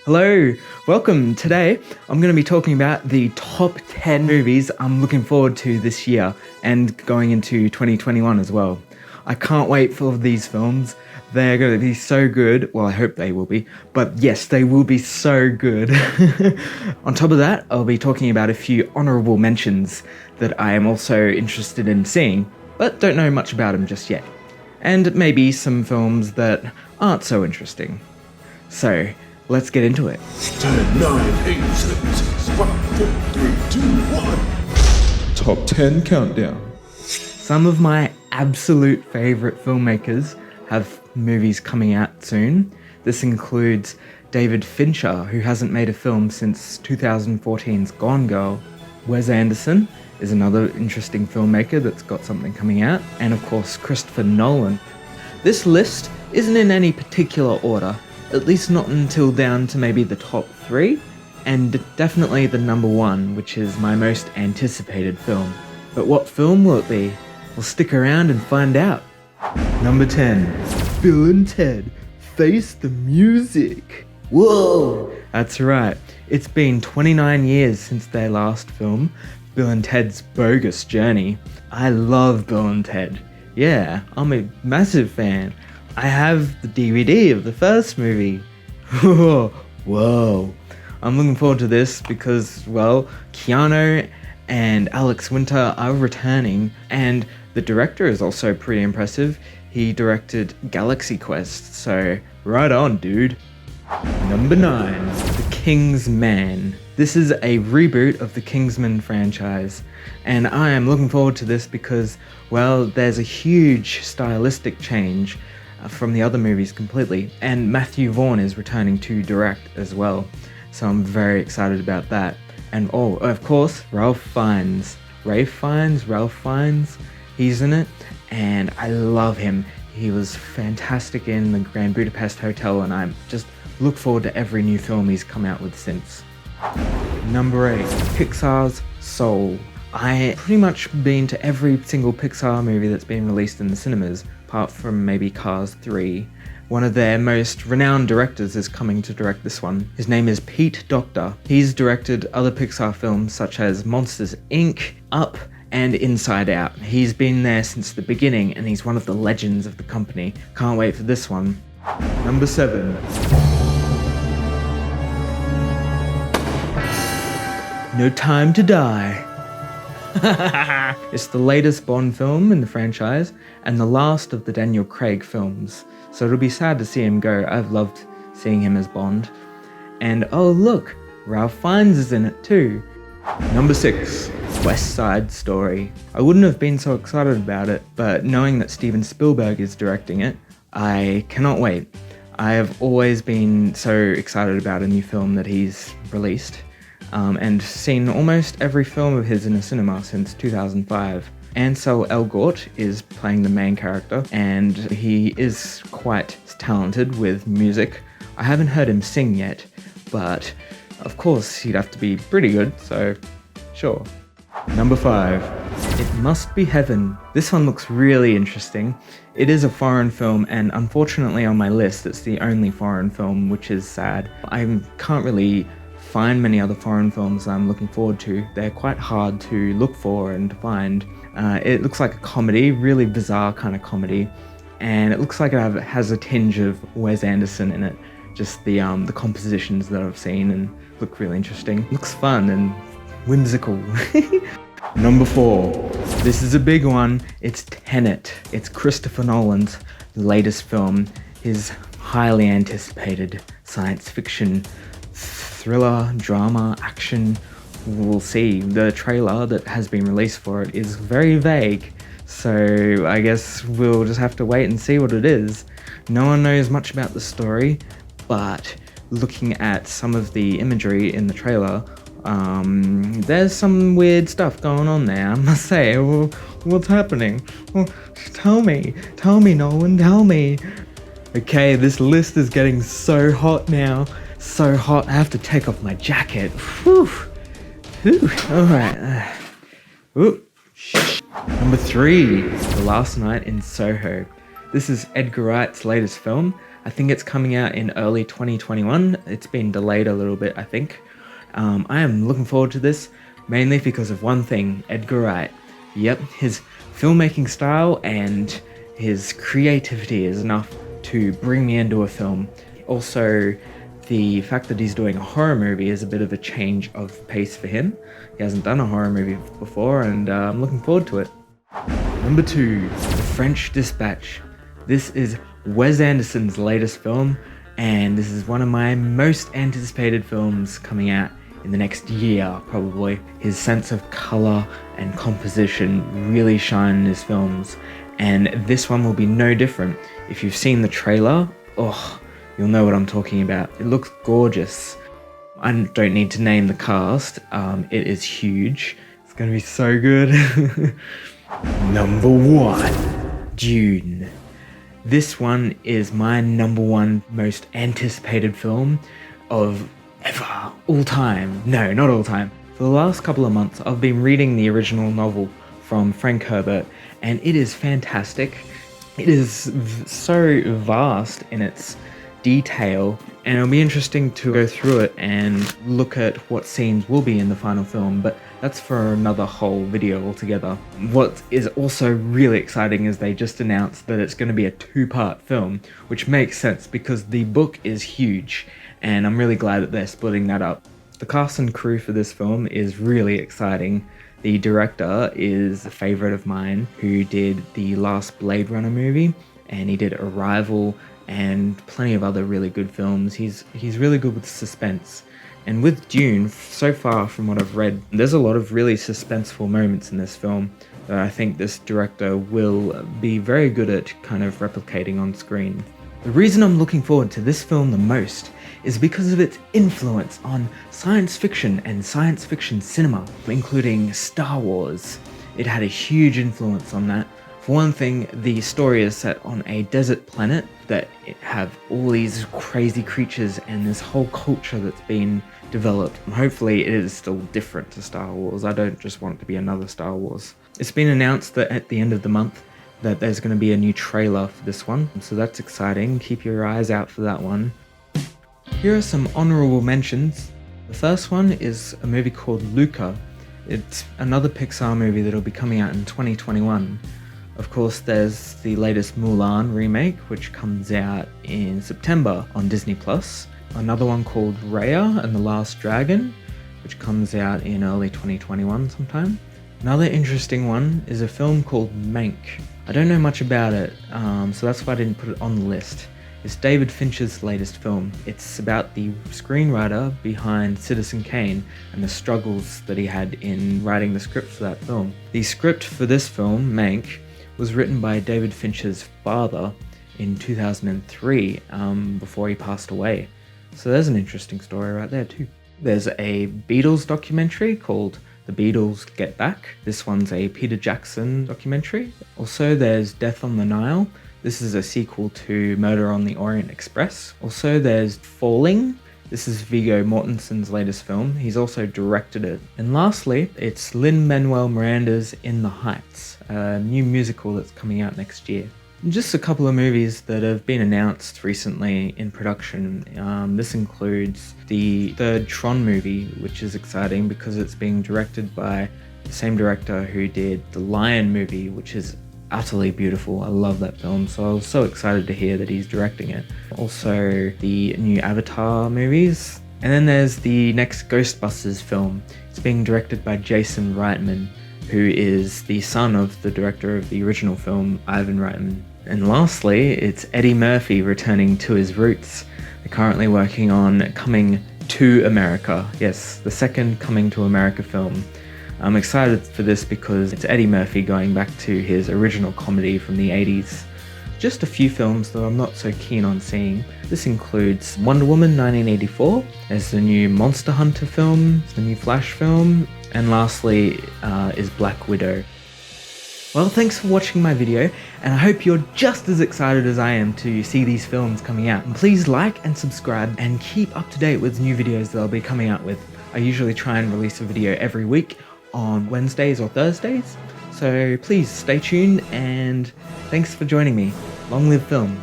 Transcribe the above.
Hello, welcome. Today I'm going to be talking about the top 10 movies I'm looking forward to this year and going into 2021 as well. I can't wait for these films. They're going to be so good. Well, I hope they will be, but yes, they will be so good. On top of that, I'll be talking about a few honorable mentions that I am also interested in seeing, but don't know much about them just yet. And maybe some films that aren't so interesting. So, let's get into it. 10, 9, 8, 7, 6, 5, 4, 3, 2, 1. Top 10 countdown. Some of my absolute favourite filmmakers have movies coming out soon. This includes David Fincher, who hasn't made a film since 2014's Gone Girl. Wes Anderson is another interesting filmmaker that's got something coming out. And of course, Christopher Nolan. This list isn't in any particular order, at least not until down to maybe the top 3, and definitely the number 1, which is my most anticipated film. But what film will it be? Well, stick around and find out. Number 10, Bill and Ted Face the Music. Whoa! That's right, it's been 29 years since their last film, Bill and Ted's Bogus Journey. I love Bill and Ted. Yeah, I'm a massive fan. I have the DVD of the first movie. Whoa. I'm looking forward to this because, well, Keanu and Alex Winter are returning, and the director is also pretty impressive. He directed Galaxy Quest, so right on, dude. Number 9, The King's Man. This is a reboot of the Kingsman franchise, and I am looking forward to this because, well, there's a huge stylistic change from the other movies completely, and Matthew Vaughn is returning to direct as well, so I'm very excited about that. And oh, of course, Ralph Fiennes, he's in it, and I love him. He was fantastic in the Grand Budapest Hotel, and I just look forward to every new film he's come out with since. Number 8, Pixar's Soul. I pretty much been to every single Pixar movie that's been released in the cinemas, apart from maybe Cars 3. One of their most renowned directors is coming to direct this one. His name is Pete Docter. He's directed other Pixar films such as Monsters, Inc., Up, and Inside Out. He's been there since the beginning, and he's one of the legends of the company. Can't wait for this one. Number 7. No Time to Die. It's the latest Bond film in the franchise and the last of the Daniel Craig films, so it'll be sad to see him go. I've loved seeing him as Bond. And oh look, Ralph Fiennes is in it too. Number 6. West Side Story. I wouldn't have been so excited about it, but knowing that Steven Spielberg is directing it, I cannot wait. I have always been so excited about a new film that he's released. And seen almost every film of his in a cinema since 2005. Ansel Elgort is playing the main character, and he is quite talented with music. I haven't heard him sing yet, but of course he'd have to be pretty good, so sure. Number 5. It Must Be Heaven. This one looks really interesting. It is a foreign film, and unfortunately on my list it's the only foreign film, which is sad. I can't really find many other foreign films I'm looking forward to. They're quite hard to look for and to find. It looks like a comedy, really bizarre kind of comedy, and it looks like it has a tinge of Wes Anderson in it. Just the compositions that I've seen and look really interesting. Looks fun and whimsical. Number 4. This is a big one. It's Tenet. It's Christopher Nolan's latest film, his highly anticipated science fiction thriller, drama, action. We'll see. The trailer that has been released for it is very vague, so I guess we'll just have to wait and see what it is. No one knows much about the story, but looking at some of the imagery in the trailer, there's some weird stuff going on there, I must say. Well, what's happening? Well, tell me, Nolan, tell me. Okay, this list is getting so hot now. So hot, I have to take off my jacket. Whew. Alright. Number 3, The Last Night in Soho. This is Edgar Wright's latest film. I think it's coming out in early 2021. It's been delayed a little bit, I think. I am looking forward to this, mainly because of one thing, Edgar Wright. Yep, his filmmaking style and his creativity is enough to bring me into a film. Also, the fact that he's doing a horror movie is a bit of a change of pace for him. He hasn't done a horror movie before, and I'm looking forward to it. Number 2, The French Dispatch. This is Wes Anderson's latest film, and this is one of my most anticipated films coming out in the next year, probably. His sense of color and composition really shine in his films, and this one will be no different. If you've seen the trailer, you'll know what I'm talking about. It looks gorgeous. I don't need to name the cast. It is huge. It's gonna be so good. Number 1, Dune. This one is my number 1 most anticipated film of ever, all time. No, not all time. For the last couple of months, I've been reading the original novel from Frank Herbert, and it is fantastic. It is so vast in its detail, and it'll be interesting to go through it and look at what scenes will be in the final film, but that's for another whole video altogether. What is also really exciting is they just announced that it's going to be a 2-part film, which makes sense because the book is huge, and I'm really glad that they're splitting that up. The cast and crew for this film is really exciting. The director is a favorite of mine who did the last Blade Runner movie, and he did Arrival and plenty of other really good films. He's really good with suspense. And with Dune, so far from what I've read, there's a lot of really suspenseful moments in this film that I think this director will be very good at kind of replicating on screen. The reason I'm looking forward to this film the most is because of its influence on science fiction and science fiction cinema, including Star Wars. It had a huge influence on that. For one thing, the story is set on a desert planet that have all these crazy creatures and this whole culture that's been developed. And hopefully it is still different to Star Wars. I don't just want it to be another Star Wars. It's been announced that at the end of the month that there's going to be a new trailer for this one, so that's exciting. Keep your eyes out for that one. Here are some honorable mentions. The first one is a movie called Luca. It's another Pixar movie that'll be coming out in 2021. Of course, there's the latest Mulan remake, which comes out in September on Disney+. Another one called Raya and the Last Dragon, which comes out in early 2021 sometime. Another interesting one is a film called Mank. I don't know much about it, so that's why I didn't put it on the list. It's David Fincher's latest film. It's about the screenwriter behind Citizen Kane and the struggles that he had in writing the script for that film. The script for this film, Mank, was written by David Fincher's father in 2003, before he passed away. So there's an interesting story right there too. There's a Beatles documentary called The Beatles Get Back. This one's a Peter Jackson documentary. Also, there's Death on the Nile. This is a sequel to Murder on the Orient Express. Also, there's Falling. This is Viggo Mortensen's latest film. He's also directed it. And lastly, it's Lin-Manuel Miranda's In the Heights, a new musical that's coming out next year. Just a couple of movies that have been announced recently in production. This includes the third Tron movie, which is exciting because it's being directed by the same director who did the Lion movie, which is utterly beautiful. I love that film, so I was so excited to hear that he's directing it. Also, the new Avatar movies. And then there's the next Ghostbusters film. It's being directed by Jason Reitman, who is the son of the director of the original film, Ivan Reitman. And lastly, it's Eddie Murphy returning to his roots. They're currently working on Coming to America. Yes, the second Coming to America film. I'm excited for this because it's Eddie Murphy going back to his original comedy from the 80s. Just a few films that I'm not so keen on seeing. This includes Wonder Woman 1984, there's the new Monster Hunter film, the new Flash film, and lastly is Black Widow. Well, thanks for watching my video, and I hope you're just as excited as I am to see these films coming out. And please like and subscribe and keep up to date with new videos that I'll be coming out with. I usually try and release a video every week on Wednesdays or Thursdays, so please stay tuned and thanks for joining me. Long live film.